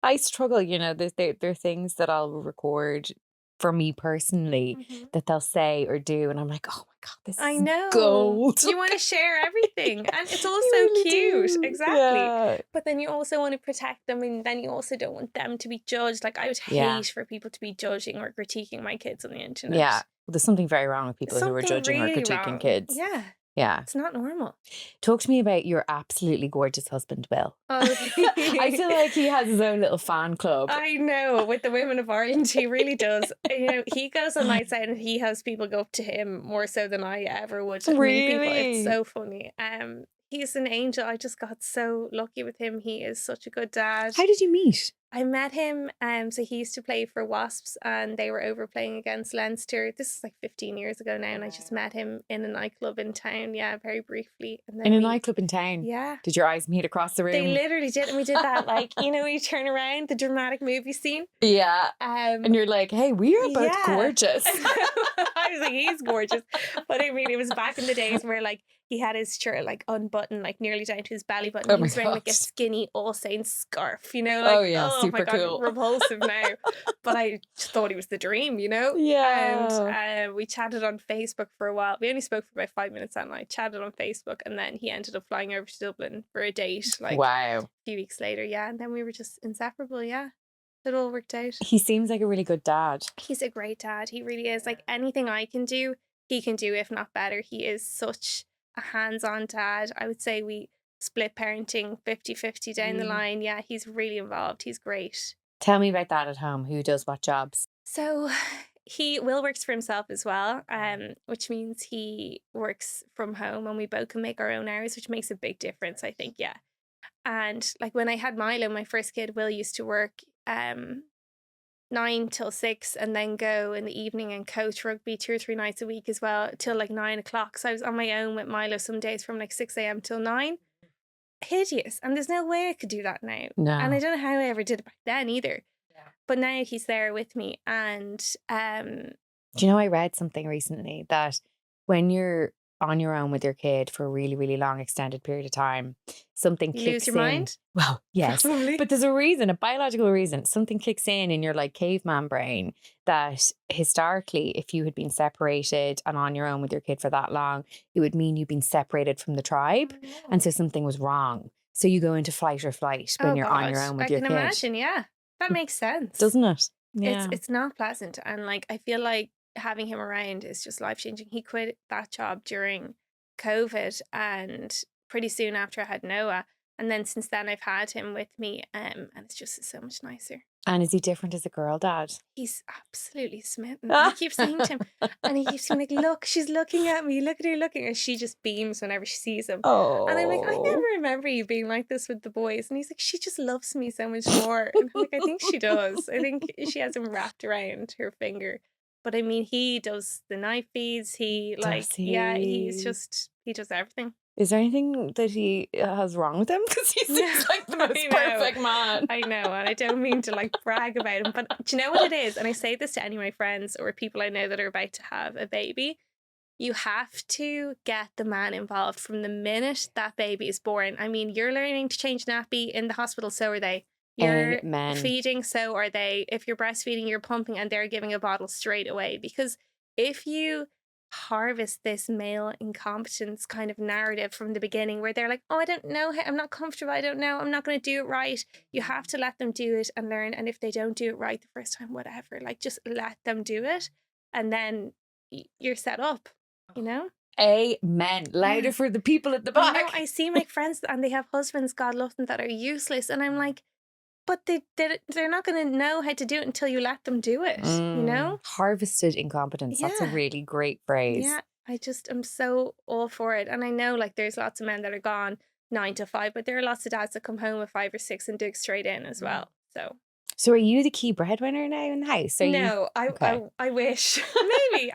I struggle, there are things that I'll record for me personally that they'll say or do, and I'm like, oh my God, this I is know. gold. You want to share everything, and it's also really cute. do. Exactly. Yeah. But then you also want to protect them, and then you also don't want them to be judged. Like, I would hate for people to be judging or critiquing my kids on the internet. Yeah. Well, there's something very wrong with people who are judging really or critiquing wrong. kids. Yeah. Yeah. It's not normal. Talk to me about your absolutely gorgeous husband, Will. Oh. I feel like he has his own little fan club. I know, with the women of Ireland, he really does. He goes on nights out and he has people go up to him more so than I ever would meet people. It's so funny. He's an angel. I just got so lucky with him. He is such a good dad. How did you meet? I met him, so he used to play for Wasps, and they were over playing against Leinster. This is like 15 years ago now, and I just met him in a nightclub in town, very briefly. And then in a nightclub in town? Yeah. Did your eyes meet across the room? They literally did, and we did that, like, you turn around, the dramatic movie scene. Yeah. And you're like, hey, we are both gorgeous. I was like, he's gorgeous. But I mean, it was back in the days where, like, he had his shirt, like, unbuttoned, like, nearly down to his belly button. Oh, he was wearing, like, a skinny All Saints scarf, like, super my God, cool. repulsive now. But I just thought he was the dream, Yeah. And we chatted on Facebook for a while. We only spoke for about 5 minutes that night, chatted on Facebook, and then he ended up flying over to Dublin for a date, like, wow, a few weeks later, and then we were just inseparable, It all worked out. He seems like a really good dad. He's a great dad. He really is. Like, anything I can do, he can do, if not better. He is such a hands-on dad. I would say we split parenting 50-50 down the line. Yeah, he's really involved. He's great. Tell me about that at home. Who does what jobs? So Will works for himself as well, which means he works from home and we both can make our own hours, which makes a big difference, I think. Yeah. And like when I had Milo, my first kid, Will used to work 9 till 6 and then go in the evening and coach rugby 2 or 3 nights a week as well till like 9 o'clock. So I was on my own with Milo some days from like 6 a.m. till 9. Hideous. And there's no way I could do that now. No. And I don't know how I ever did it back then either. Yeah. But now he's there with me. And do you know, I read something recently that when you're on your own with your kid for a really, really long extended period of time, something you kicks lose your in. mind? Well, yes. Probably. But there's a reason, a biological reason. Something kicks in your like caveman brain that historically, if you had been separated and on your own with your kid for that long, it would mean you've been separated from the tribe. Oh, no. And so something was wrong. So you go into fight or flight when you're on your own with your kid. I can imagine, yeah. That makes sense. Doesn't it? Yeah. It's not pleasant. And like, I feel like having him around is just life-changing. He quit that job during COVID and pretty soon after I had Noah. And then since then I've had him with me and it's just so much nicer. And is he different as a girl dad? He's absolutely smitten. I keep saying to him, and he keeps saying like, look, she's looking at me, look at her looking, and she just beams whenever she sees him. Oh. And I'm like, I never remember you being like this with the boys. And he's like, she just loves me so much more. And I'm like, I think she does. I think she has him wrapped around her finger. But I mean, he does the night feeds. He yeah, he does everything. Is there anything that he has wrong with him? Because he seems like the most perfect man. I know, and I don't mean to like brag about him, but do you know what it is? And I say this to any of my friends or people I know that are about to have a baby. You have to get the man involved from the minute that baby is born. I mean, you're learning to change nappy in the hospital, so are they. You're feeding, so are they. If you're breastfeeding, you're pumping, and they're giving a bottle straight away. Because if you harvest this male incompetence kind of narrative from the beginning where they're like, oh, I don't know, I'm not comfortable, I don't know, I'm not going to do it right. You have to let them do it and learn. And if they don't do it right the first time, whatever, like just let them do it. And then you're set up, you know? Amen. Louder for the people at the back. I see my friends and they have husbands, God love them, that are useless. And I'm like, but they're not going to know how to do it until you let them do it, you know? Harvested incompetence. Yeah. That's a really great phrase. Yeah, I'm so all for it. And I know like there's lots of men that are gone 9 to 5, but there are lots of dads that come home at 5 or 6 and dig straight in as well. So are you the key breadwinner now in the house? No, I wish. Maybe.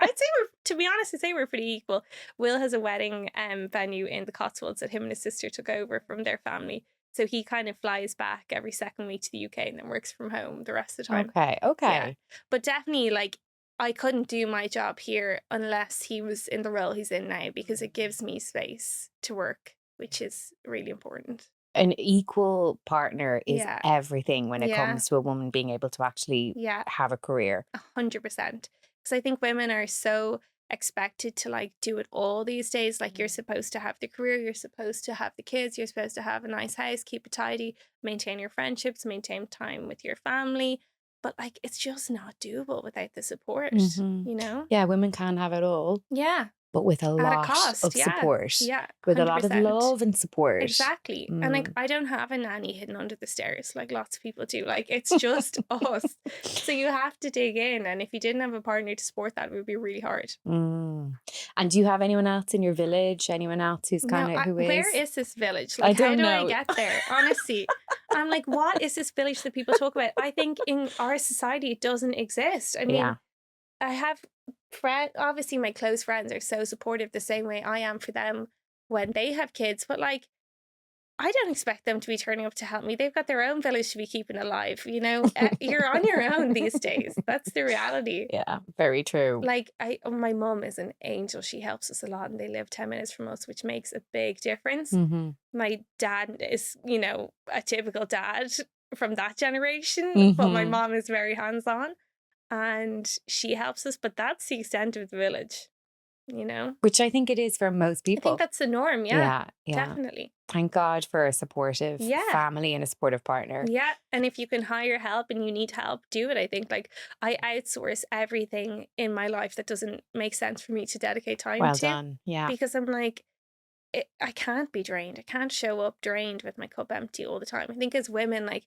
To be honest, I'd say we're pretty equal. Will has a wedding venue in the Cotswolds that him and his sister took over from their family. So he kind of flies back every second week to the UK and then works from home the rest of the time. Okay. Yeah. But definitely, like, I couldn't do my job here unless he was in the role he's in now, because it gives me space to work, which is really important. An equal partner is everything when it comes to a woman being able to actually have a career. 100%. Because I think women are so expected to like do it all these days. Like, you're supposed to have the career, you're supposed to have the kids, you're supposed to have a nice house, keep it tidy, maintain your friendships, maintain time with your family. But like, it's just not doable without the support, you know? Yeah, women can have it all. Yeah. But with a lot of support. Yeah. 100%. With a lot of love and support. Exactly. And like, I don't have a nanny hidden under the stairs like lots of people do. Like, it's just us. So you have to dig in. And if you didn't have a partner to support that, it would be really hard. And do you have anyone else in your village? Anyone else who's kind of where is this village? Like, how do I get there? Honestly, I'm like, what is this village that people talk about? I think in our society, it doesn't exist. I mean, I have obviously my close friends are so supportive the same way I am for them when they have kids, but like, I don't expect them to be turning up to help me. They've got their own village to be keeping alive, you know. You're on your own these days. That's the reality. Yeah, very true. Like, my mum is an angel. She helps us a lot and they live 10 minutes from us, which makes a big difference. My dad is, you know, a typical dad from that generation, but my mom is very hands-on. And she helps us, but that's the extent of the village, you know? Which I think it is for most people. I think that's the norm, yeah. Definitely. Thank God for a supportive family and a supportive partner. Yeah, and if you can hire help and you need help, do it. I think, like, I outsource everything in my life that doesn't make sense for me to dedicate time to. Well done, yeah. Because I'm like, I can't be drained. I can't show up drained with my cup empty all the time. I think as women, like,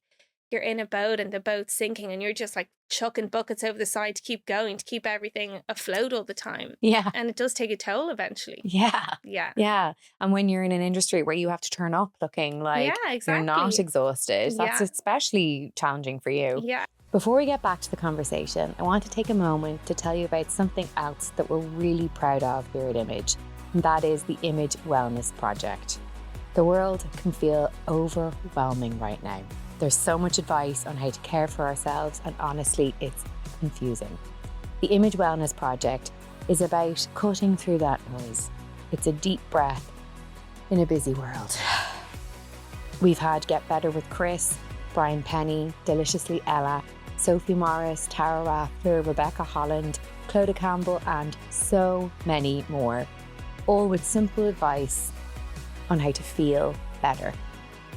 you're in a boat and the boat's sinking and you're just like chucking buckets over the side to keep going, to keep everything afloat all the time. Yeah. And it does take a toll eventually. Yeah. Yeah. Yeah. And when you're in an industry where you have to turn up looking like Yeah, you're not exactly. exhausted, that's Yeah. especially challenging for you. Yeah. Before we get back to the conversation, I want to take a moment to tell you about something else that we're really proud of here at Image, and that is the Image Wellness Project. The world can feel overwhelming right now. There's so much advice on how to care for ourselves, and honestly, it's confusing. The Image Wellness Project is about cutting through that noise. It's a deep breath in a busy world. We've had Get Better with Chris, Brian Penny, Deliciously Ella, Sophie Morris, Tara Rafter, Rebecca Holland, Clodagh Campbell, and so many more, all with simple advice on how to feel better.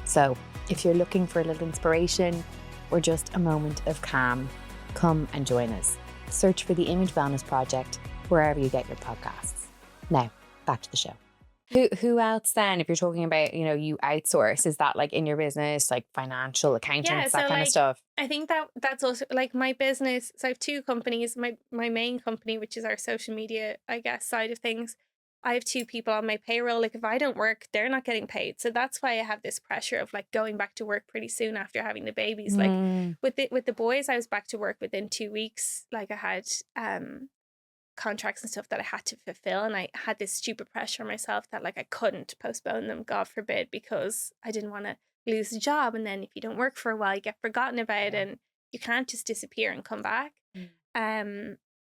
So if you're looking for a little inspiration or just a moment of calm, come and join us. Search for the Image Wellness Project wherever you get your podcasts. Now, back to the show. Who else then, if you're talking about, you outsource, is that like in your business, like financial, accountants, that kind of stuff? I think that's also like my business. So I have two companies. My main company, which is our social media, I guess, side of things. I have two people on my payroll. Like if I don't work, they're not getting paid. So that's why I have this pressure of like going back to work pretty soon after having the babies. Like with the boys, I was back to work within 2 weeks. Like I had contracts and stuff that I had to fulfill, and I had this stupid pressure on myself that like I couldn't postpone them, God forbid, because I didn't want to lose the job. And then if you don't work for a while, you get forgotten about, and you can't just disappear and come back.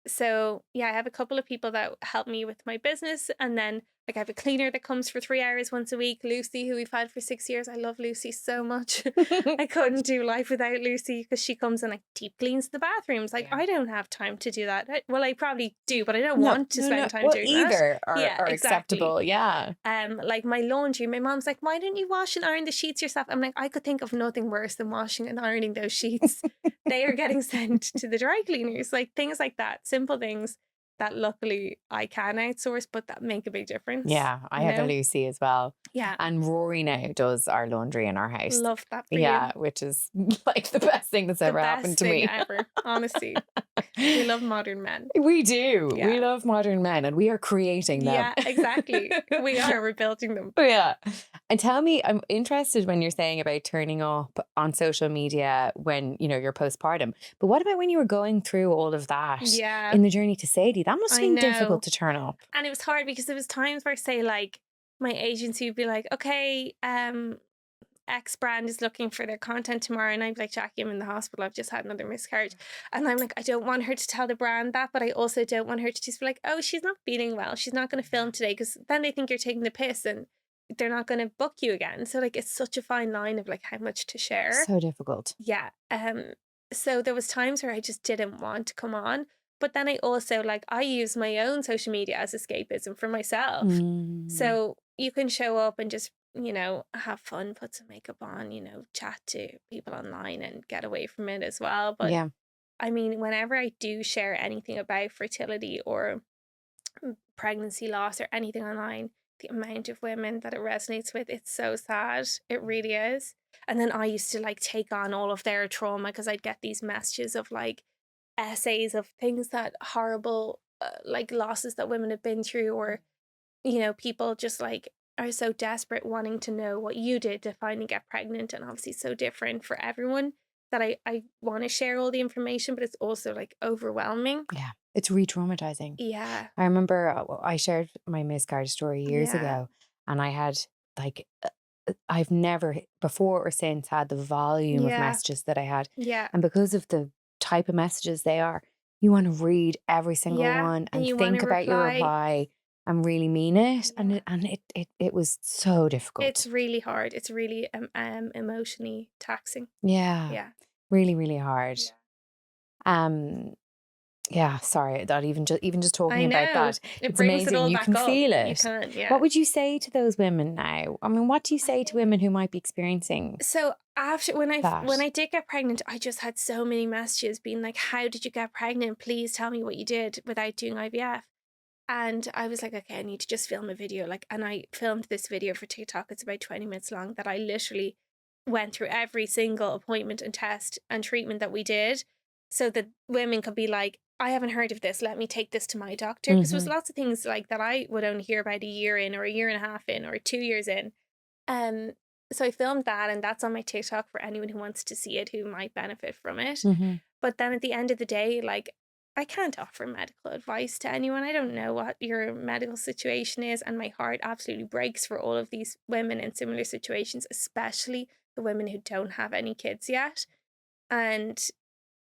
So yeah, I have a couple of people that help me with my business, and then like I have a cleaner that comes for 3 hours once a week, Lucy, who we've had for 6 years. I love Lucy so much. I couldn't do life without Lucy, because she comes and like deep cleans the bathrooms. Like I don't have time to do that. Well, I probably do, but I don't want to spend time doing that. Either are exactly. acceptable. Yeah. Like my laundry, my mom's like, why don't you wash and iron the sheets yourself? I'm like, I could think of nothing worse than washing and ironing those sheets. They are getting sent to the dry cleaners. Like things like that, simple things that luckily I can outsource, but that make a big difference. Yeah, I have a Lucy as well. Yeah. And Rory now does our laundry in our house. Love that for Yeah, you. which is like the best thing that's ever happened to me. The best thing ever, honestly. We love modern men. We do. Yeah. We love modern men, and we are creating them. Yeah, exactly. We're building them. Yeah. And tell me, I'm interested when you're saying about turning up on social media when, you're postpartum. But what about when you were going through all of that in the journey to Sadie? That must have been difficult to turn up. And it was hard because there was times where, say, like, my agency would be like, okay, X brand is looking for their content tomorrow, and I'm like, Jackie, I'm in the hospital, I've just had another miscarriage. And I'm like, I don't want her to tell the brand that, but I also don't want her to just be like, oh, she's not feeling well, she's not going to film today, because then they think you're taking the piss and they're not going to book you again. So like it's such a fine line of like how much to share. So difficult. Yeah. So there was times where I just didn't want to come on, but then I also like I use my own social media as escapism for myself. So you can show up and just have fun, put some makeup on, chat to people online and get away from it as well. But yeah, I mean, whenever I do share anything about fertility or pregnancy loss or anything online, the amount of women that it resonates with, it's so sad. It really is. And then I used to like take on all of their trauma, because I'd get these messages of like essays of things that horrible like losses that women have been through, or people just like are so desperate wanting to know what you did to finally get pregnant, and obviously so different for everyone, that I want to share all the information, but it's also like overwhelming. Yeah, it's re-traumatizing. Yeah. I remember I shared my miscarriage story years ago, and I had like I've never before or since had the volume of messages that I had. Yeah. And because of the type of messages they are, you want to read every single one and think about your reply and really mean it. And it was so difficult. It's really hard. It's really emotionally taxing. Yeah. Yeah. Really, really hard. Yeah, sorry, that even just talking about that, it's amazing. You can feel it. You can, yeah. What would you say to those women now? I mean, what do you say to women who might be experiencing? So after when I did get pregnant, I just had so many messages being like, "How did you get pregnant? Please tell me what you did without doing IVF." And I was like, okay, I need to just film a video. Like, and I filmed this video for TikTok. It's about 20 minutes long that I literally went through every single appointment and test and treatment that we did so that women could be like, I haven't heard of this. Let me take this to my doctor. Because there's lots of things like that I would only hear about a year in or a year and a half in or 2 years in. So I filmed that, and that's on my TikTok for anyone who wants to see it, who might benefit from it. But then at the end of the day, like, I can't offer medical advice to anyone. I don't know what your medical situation is, and my heart absolutely breaks for all of these women in similar situations, especially the women who don't have any kids yet. And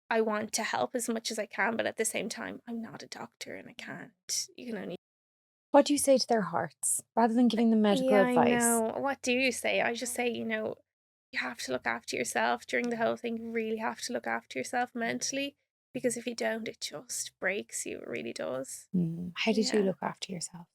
I want to help as much as I can, but at the same time, I'm not a doctor and I can't. You can only... What do you say to their hearts rather than giving them medical Yeah, advice? I know. What do you say? I just say, you have to look after yourself during the whole thing. You really have to look after yourself mentally, because if you don't, it just breaks you. It really does. How did you look after yourself?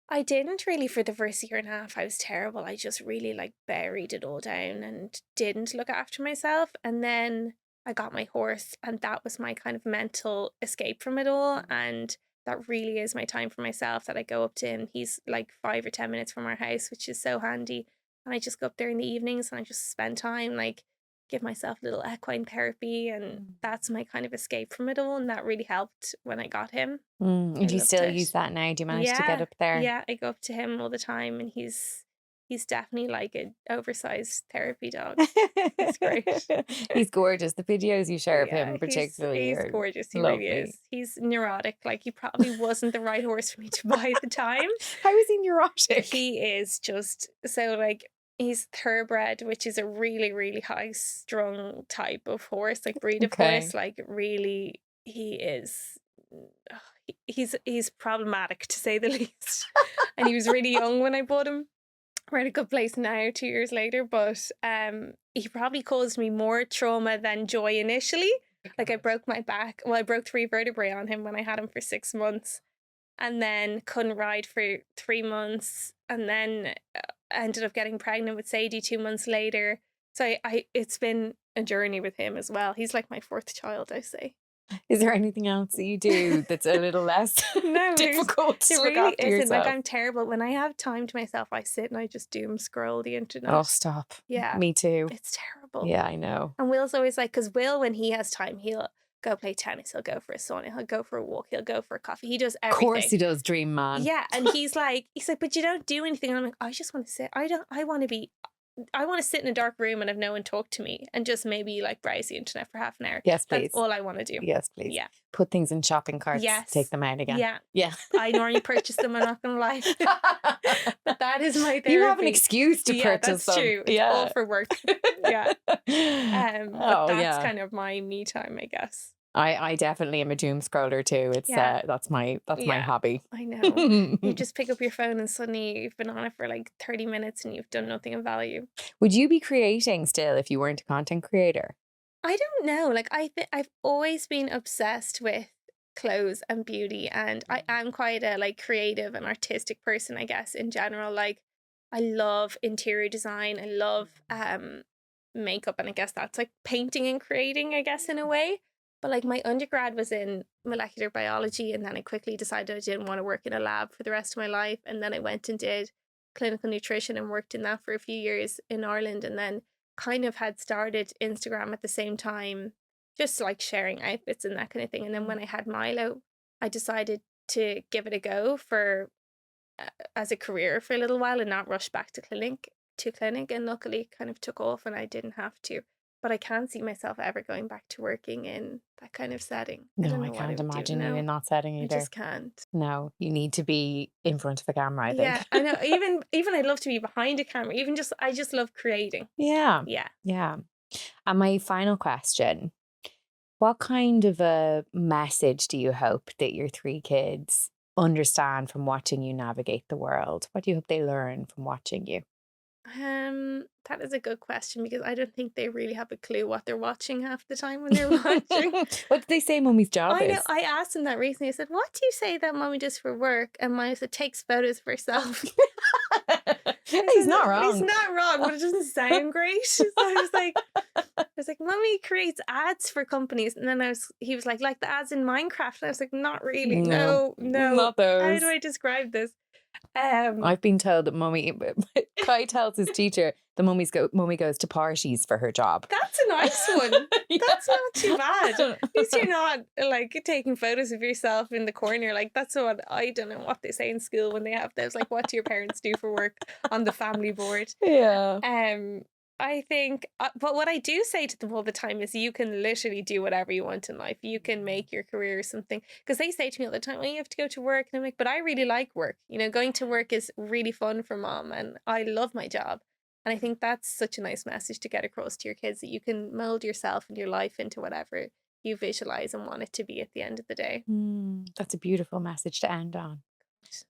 I didn't really for the first year and a half. I was terrible. I just really like buried it all down and didn't look after myself. And then I got my horse, and that was my kind of mental escape from it all. And that really is my time for myself, that I go up to him. He's like 5 or 10 minutes from our house, which is so handy. And I just go up there in the evenings and I just spend time, like, give myself a little equine therapy, and that's my kind of escape from it all. And that really helped when I got him. And do you still use that now? Do you manage to get up there? Yeah, I go up to him all the time, and he's definitely like an oversized therapy dog. It's great. He's gorgeous. The videos you share of him particularly he's are gorgeous. He lovely. really is. He's neurotic. Like, he probably wasn't the right horse for me to buy at the time. How is he neurotic? He is just so, like, he's thoroughbred, which is a really, really high strung type of horse, like breed of horse. Like, really, he is... he's problematic, to say the least. And he was really young when I bought him. We're in a good place now 2 years later, but he probably caused me more trauma than joy initially. Like, I broke my back. Well, I broke 3 vertebrae on him when I had him for 6 months, and then couldn't ride for 3 months, and then ended up getting pregnant with Sadie 2 months later. So it's been a journey with him as well. He's like my 4th child, I say. Is there anything else that you do that's a little less difficult to look after yourself? Like, I'm terrible. When I have time to myself, I sit and I just doom scroll the internet. Oh, stop. Yeah. Me too. It's terrible. Yeah, I know. And Will's always like, because Will, when he has time, he'll go play tennis, he'll go for a sauna, he'll go for a walk, he'll go for a coffee. He does everything. Of course he does, dream man. Yeah, and he's like, but you don't do anything. And I'm like, I just want to sit. I want to sit in a dark room and have no one talk to me, and just maybe like browse the internet for half an hour. Yes, please. That's all I want to do. Yes, please. Yeah. Put things in shopping carts. Yes. Take them out again. Yeah. Yeah. I normally purchase them, I'm not going to lie. But that is my therapy. You have an excuse to purchase them. That's true. It's all for work. Yeah. But that's kind of my me time, I guess. I definitely am a doom scroller too. It's that's my hobby. I know. You just pick up your phone and suddenly you've been on it for like 30 minutes and you've done nothing of value. Would you be creating still if you weren't a content creator? I don't know. Like, I've always been obsessed with clothes and beauty, and I am quite a like creative and artistic person, I guess, in general. Like, I love interior design. I love makeup, and I guess that's like painting and creating, I guess, in a way. But like, my undergrad was in molecular biology, and then I quickly decided I didn't want to work in a lab for the rest of my life. And then I went and did clinical nutrition and worked in that for a few years in Ireland, and then kind of had started Instagram at the same time, just like sharing outfits and that kind of thing. And then when I had Milo, I decided to give it a go for as a career for a little while and not rush back to clinic. And luckily it kind of took off and I didn't have to. But I can't see myself ever going back to working in that kind of setting. No, I can't imagine you in that setting either. I just can't. No, you need to be in front of the camera, I think. Yeah, I know. Even I'd love to be behind a camera. I just love creating. Yeah. Yeah. Yeah. And my final question, what kind of a message do you hope that your 3 kids understand from watching you navigate the world? What do you hope they learn from watching you? That is a good question, because I don't think they really have a clue what they're watching half the time when they're watching. What did they say Mummy's job is? I know. I asked them that recently. I said, "What do you say that Mummy does for work?" And Mummy said, "Takes photos of herself." He's not wrong. He's not wrong, but it doesn't sound great. So I was like, Mummy creates ads for companies. And then he was like the ads in Minecraft. And I was like, not really. No. Not those. How do I describe this? I've been told that Mummy, Kai tells his teacher the Mummy goes to parties for her job. That's a nice one. That's not too bad. At least you're not like taking photos of yourself in the corner. Like that's what I don't know what they say in school when they have those. Like, what do your parents do for work on the family board? Yeah. I think, but what I do say to them all the time is you can literally do whatever you want in life. You can make your career something, because they say to me all the time, well, you have to go to work. And I'm like, but I really like work. You know, going to work is really fun for mom and I love my job. And I think that's such a nice message to get across to your kids, that you can mold yourself and your life into whatever you visualize and want it to be at the end of the day. That's a beautiful message to end on.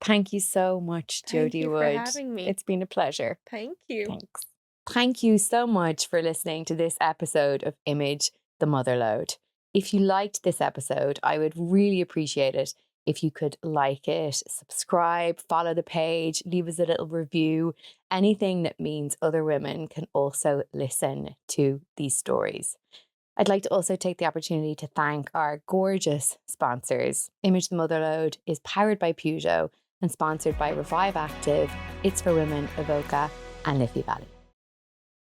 Thank you so much, Jodie Wood. Thank you for having me. It's been a pleasure. Thank you. Thanks. Thank you so much for listening to this episode of Image The Motherload. If you liked this episode, I would really appreciate it if you could like it, subscribe, follow the page, leave us a little review, anything that means other women can also listen to these stories. I'd like to also take the opportunity to thank our gorgeous sponsors. Image The Motherload is powered by Peugeot and sponsored by Revive Active, It's for Women, Evoca, and Liffey Valley.